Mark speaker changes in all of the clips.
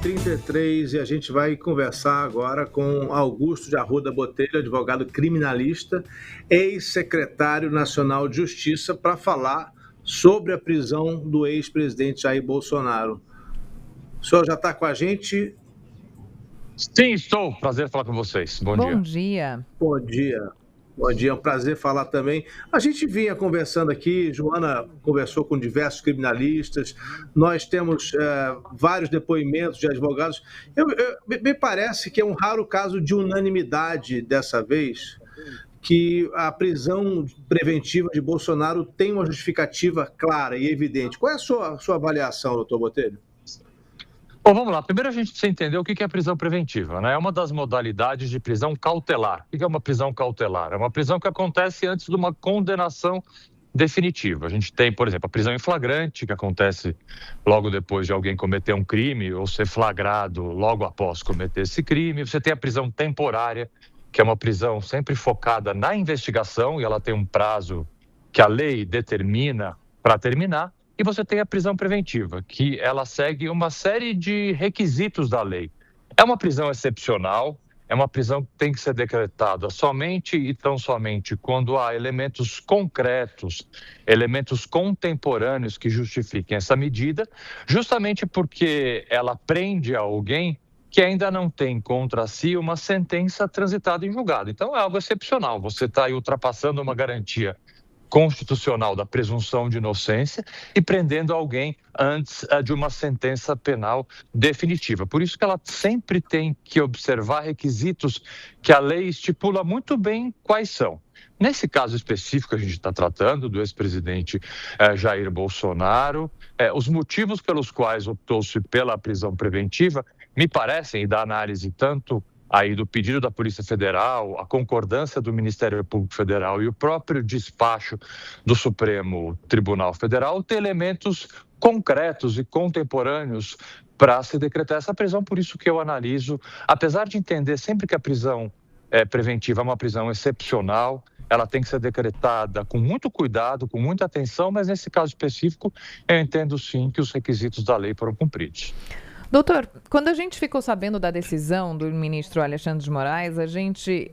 Speaker 1: 9h33 e a gente vai conversar agora com Augusto de Arruda Botelho, advogado criminalista, ex-secretário nacional de Justiça, para falar sobre a prisão do ex-presidente Jair Bolsonaro. O senhor já está com a gente?
Speaker 2: Sim, estou. Prazer falar com vocês. Bom dia.
Speaker 1: Bom dia. Bom dia, é um prazer falar também. A gente vinha conversando aqui, Joana conversou com diversos criminalistas, nós temos vários depoimentos de advogados. Me parece que é um raro caso de unanimidade dessa vez, que a prisão preventiva de Bolsonaro tem uma justificativa clara e evidente. Qual é a sua avaliação, doutor Botelho?
Speaker 2: Bom, vamos lá. Primeiro a gente precisa entender o que é prisão preventiva, né? É uma das modalidades de prisão cautelar. O que é uma prisão cautelar? É uma prisão que acontece antes de uma condenação definitiva. A gente tem, por exemplo, a prisão em flagrante, que acontece logo depois de alguém cometer um crime ou ser flagrado logo após cometer esse crime. Você tem a prisão temporária, que é uma prisão sempre focada na investigação e ela tem um prazo que a lei determina para terminar. E você tem a prisão preventiva, que ela segue uma série de requisitos da lei. É uma prisão excepcional, é uma prisão que tem que ser decretada somente e tão somente quando há elementos concretos, elementos contemporâneos que justifiquem essa medida, justamente porque ela prende alguém que ainda não tem contra si uma sentença transitada em julgado. Então é algo excepcional, você está aí ultrapassando uma garantia constitucional da presunção de inocência e prendendo alguém antes de uma sentença penal definitiva. Por isso que ela sempre tem que observar requisitos que a lei estipula muito bem quais são. Nesse caso específico que a gente está tratando, do ex-presidente Jair Bolsonaro, os motivos pelos quais optou-se pela prisão preventiva me parecem, e da análise tanto aí do pedido da Polícia Federal, a concordância do Ministério Público Federal e o próprio despacho do Supremo Tribunal Federal, ter elementos concretos e contemporâneos para se decretar essa prisão. Por isso que eu analiso, apesar de entender sempre que a prisão preventiva é uma prisão excepcional, ela tem que ser decretada com muito cuidado, com muita atenção, mas nesse caso específico eu entendo sim que os requisitos da lei foram cumpridos.
Speaker 3: Doutor, quando a gente ficou sabendo da decisão do ministro Alexandre de Moraes, a gente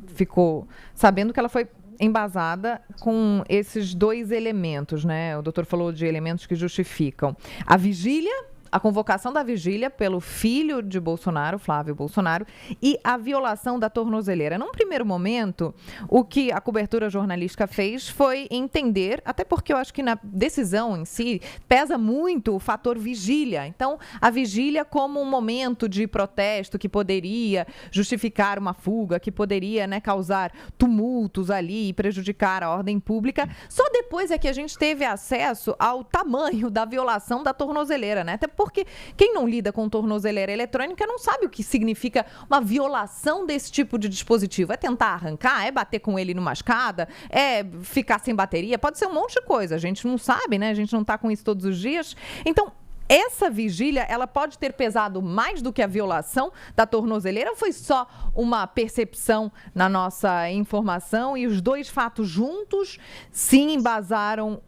Speaker 3: ficou sabendo que ela foi embasada com esses dois elementos, né? O doutor falou de elementos que justificam a vigília, a convocação da vigília pelo filho de Bolsonaro, Flávio Bolsonaro, e a violação da tornozeleira. Num primeiro momento, o que a cobertura jornalística fez foi entender, até porque eu acho que na decisão em si pesa muito o fator vigília. Então, a vigília como um momento de protesto que poderia justificar uma fuga, que poderia, né, causar tumultos ali e prejudicar a ordem pública. Só depois é que a gente teve acesso ao tamanho da violação da tornozeleira, né? Até porque quem não lida com tornozeleira eletrônica não sabe o que significa uma violação desse tipo de dispositivo. É tentar arrancar, é bater com ele numa escada, é ficar sem bateria, pode ser um monte de coisa. A gente não sabe, né? A gente não está com isso todos os dias. Então, essa vigília, ela pode ter pesado mais do que a violação da tornozeleira ou foi só uma percepção na nossa informação e os dois fatos juntos sim embasaram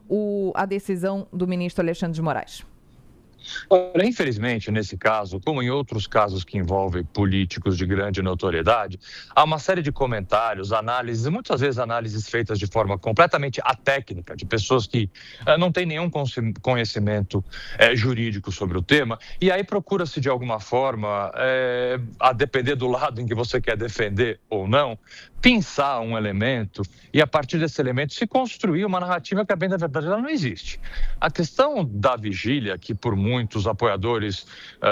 Speaker 3: a decisão do ministro Alexandre de Moraes?
Speaker 2: Olha, infelizmente, nesse caso, como em outros casos que envolvem políticos de grande notoriedade, há uma série de comentários, análises, e muitas vezes análises feitas de forma completamente atécnica, de pessoas que não têm nenhum conhecimento jurídico sobre o tema, e aí procura-se de alguma forma, a depender do lado em que você quer defender ou não, pensar um elemento e a partir desse elemento se construir uma narrativa que, a bem da verdade, ela não existe. A questão da vigília, que por muitos apoiadores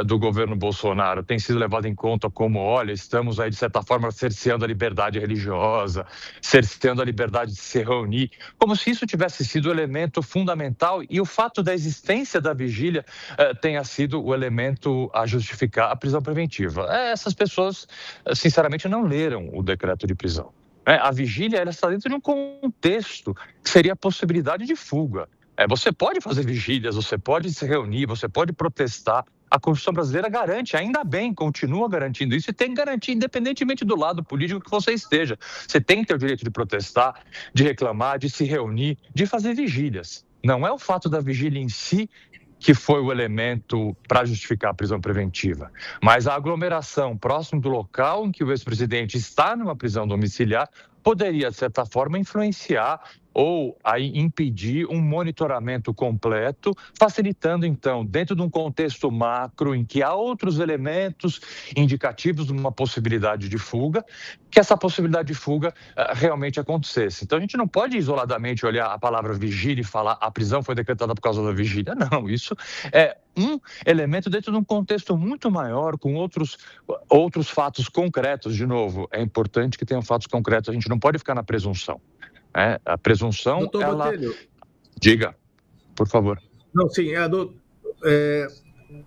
Speaker 2: do governo Bolsonaro tem sido levada em conta como, olha, estamos aí de certa forma cerceando a liberdade religiosa, cerceando a liberdade de se reunir, como se isso tivesse sido o elemento fundamental e o fato da existência da vigília tenha sido o elemento a justificar a prisão preventiva. Essas pessoas, sinceramente, não leram o decreto de prisão. A vigília ela está dentro de um contexto que seria a possibilidade de fuga. Você pode fazer vigílias, você pode se reunir, você pode protestar. A Constituição brasileira garante, ainda bem, continua garantindo isso e tem que garantir independentemente do lado político que você esteja. Você tem que ter o direito de protestar, de reclamar, de se reunir, de fazer vigílias. Não é o fato da vigília em si que foi o elemento para justificar a prisão preventiva, mas a aglomeração próximo do local em que o ex-presidente está numa prisão domiciliar poderia, de certa forma, influenciar ou aí impedir um monitoramento completo, facilitando, então, dentro de um contexto macro em que há outros elementos indicativos de uma possibilidade de fuga, que essa possibilidade de fuga realmente acontecesse. Então, a gente não pode isoladamente olhar a palavra vigília e falar a prisão foi decretada por causa da vigília. Não, isso é um elemento dentro de um contexto muito maior, com outros fatos concretos. De novo, é importante que tenham fatos concretos, a gente não pode ficar na presunção. A presunção,
Speaker 1: Doutor
Speaker 2: ela...
Speaker 1: Botelho.
Speaker 2: Diga, por favor.
Speaker 1: Não, sim,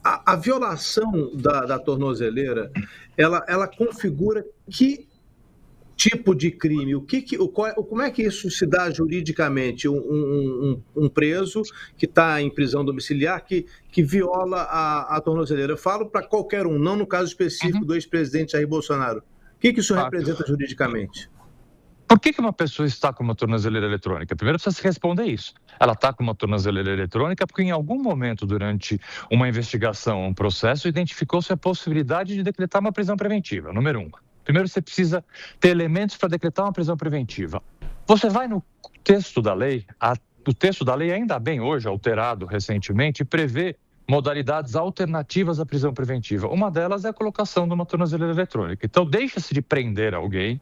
Speaker 1: a violação da tornozeleira, ela configura que tipo de crime? Como é que isso se dá juridicamente? Um preso que está em prisão domiciliar que viola a tornozeleira. Eu falo para qualquer um, não no caso específico do ex-presidente Jair Bolsonaro. O que isso representa juridicamente?
Speaker 2: Por que uma pessoa está com uma tornozeleira eletrônica? Primeiro precisa se responder isso. Ela está com uma tornozeleira eletrônica porque em algum momento durante uma investigação, um processo, identificou-se a possibilidade de decretar uma prisão preventiva, número 1. Primeiro você precisa ter elementos para decretar uma prisão preventiva. Você vai no texto da lei, o texto da lei ainda bem hoje, alterado recentemente, prevê modalidades alternativas à prisão preventiva. Uma delas é a colocação de uma tornozeleira eletrônica. Então, deixa-se de prender alguém,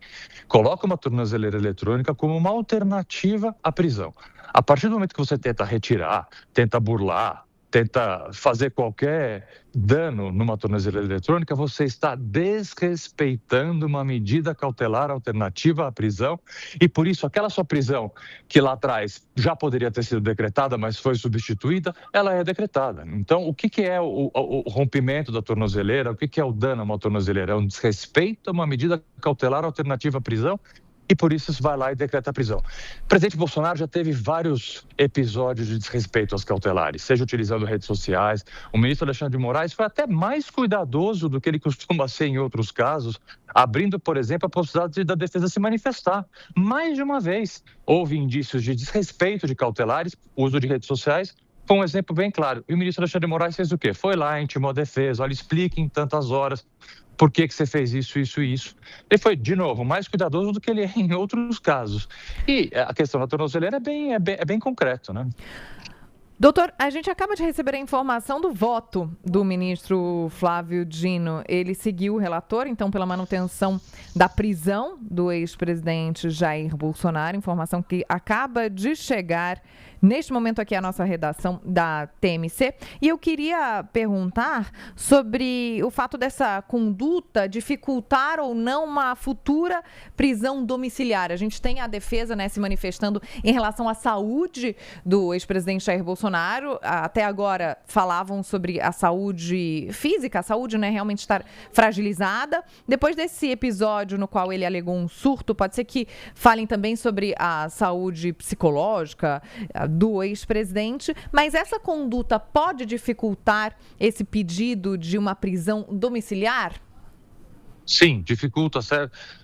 Speaker 2: coloca uma tornozeleira eletrônica como uma alternativa à prisão. A partir do momento que você tenta retirar, tenta burlar, tenta fazer qualquer dano numa tornozeleira eletrônica, você está desrespeitando uma medida cautelar alternativa à prisão e, por isso, aquela sua prisão que lá atrás já poderia ter sido decretada, mas foi substituída, ela é decretada. Então, o que é o rompimento da tornozeleira? O que é o dano a uma tornozeleira? É um desrespeito a uma medida cautelar alternativa à prisão? E por isso você vai lá e decreta a prisão. O presidente Bolsonaro já teve vários episódios de desrespeito às cautelares, seja utilizando redes sociais. O ministro Alexandre de Moraes foi até mais cuidadoso do que ele costuma ser em outros casos, abrindo, por exemplo, a possibilidade da defesa se manifestar. Mais de uma vez, houve indícios de desrespeito de cautelares, uso de redes sociais. Foi um exemplo bem claro. E o ministro Alexandre de Moraes fez o quê? Foi lá, intimou a defesa, olha, explique em tantas horas por que você fez isso, isso e isso. Ele foi, de novo, mais cuidadoso do que ele é em outros casos. E a questão da tornozeleira é bem concreto, né?
Speaker 3: Doutor, a gente acaba de receber a informação do voto do ministro Flávio Dino. Ele seguiu o relator, então, pela manutenção da prisão do ex-presidente Jair Bolsonaro. Informação que acaba de chegar neste momento aqui à nossa redação da TMC. E eu queria perguntar sobre o fato dessa conduta dificultar ou não uma futura prisão domiciliar. A gente tem a defesa, né, se manifestando em relação à saúde do ex-presidente Jair Bolsonaro. Até agora falavam sobre a saúde física, a saúde, né, realmente estar fragilizada. Depois desse episódio no qual ele alegou um surto, pode ser que falem também sobre a saúde psicológica do ex-presidente, mas essa conduta pode dificultar esse pedido de uma prisão domiciliar?
Speaker 2: Sim, dificulta,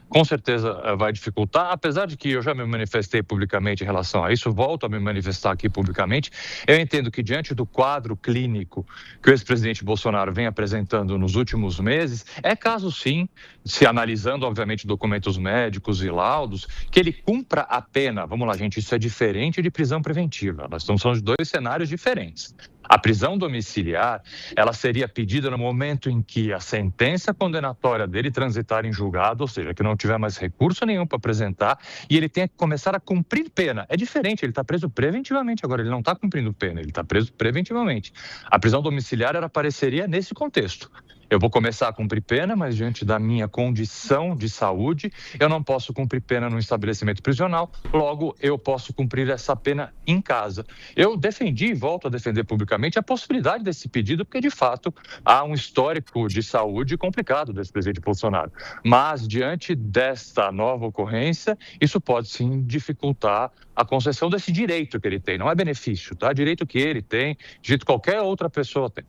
Speaker 2: com certeza vai dificultar, apesar de que eu já me manifestei publicamente em relação a isso, volto a me manifestar aqui publicamente. Eu entendo que diante do quadro clínico que o ex-presidente Bolsonaro vem apresentando nos últimos meses, é caso sim, se analisando obviamente documentos médicos e laudos, que ele cumpra a pena. Vamos lá, gente, isso é diferente de prisão preventiva, nós estamos falando de dois cenários diferentes. A prisão domiciliar, ela seria pedida no momento em que a sentença condenatória dele transitar em julgado, ou seja, que não tiver mais recurso nenhum para apresentar e ele tenha que começar a cumprir pena. É diferente, ele está preso preventivamente agora, ele não está cumprindo pena, ele está preso preventivamente. A prisão domiciliar, ela apareceria nesse contexto. Eu vou começar a cumprir pena, mas diante da minha condição de saúde, eu não posso cumprir pena no estabelecimento prisional, logo eu posso cumprir essa pena em casa. Eu defendi e volto a defender publicamente a possibilidade desse pedido, porque de fato há um histórico de saúde complicado desse presidente Bolsonaro. Mas diante desta nova ocorrência, isso pode sim dificultar a concessão desse direito que ele tem. Não é benefício, tá? Direito que ele tem, direito que qualquer outra pessoa tem.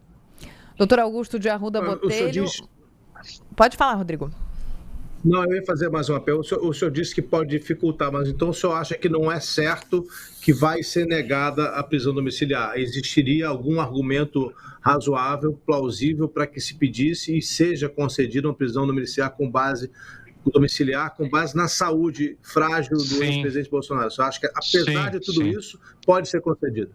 Speaker 3: Doutor Augusto de Arruda Botelho. Pode falar, Rodrigo.
Speaker 1: Não, eu ia fazer mais uma pergunta. O senhor disse que pode dificultar, mas então o senhor acha que não é certo que vai ser negada a prisão domiciliar? Existiria algum argumento razoável, plausível, para que se pedisse e seja concedida uma prisão domiciliar com base na saúde frágil do ex-presidente Bolsonaro? O senhor acha que, apesar de tudo isso, pode ser concedida?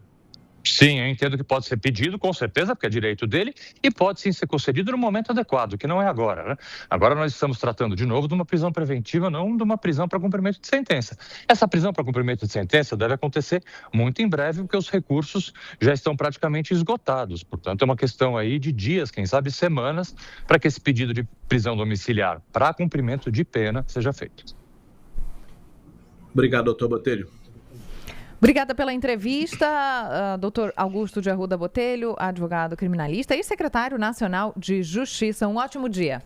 Speaker 2: Sim, eu entendo que pode ser pedido, com certeza, porque é direito dele, e pode sim ser concedido no momento adequado, que não é agora, né? Agora nós estamos tratando de novo de uma prisão preventiva, não de uma prisão para cumprimento de sentença. Essa prisão para cumprimento de sentença deve acontecer muito em breve, porque os recursos já estão praticamente esgotados. Portanto, é uma questão aí de dias, quem sabe semanas, para que esse pedido de prisão domiciliar para cumprimento de pena seja feito.
Speaker 1: Obrigado, doutor Botelho.
Speaker 3: Obrigada pela entrevista, doutor Augusto de Arruda Botelho, advogado criminalista e secretário nacional de Justiça. Um ótimo dia.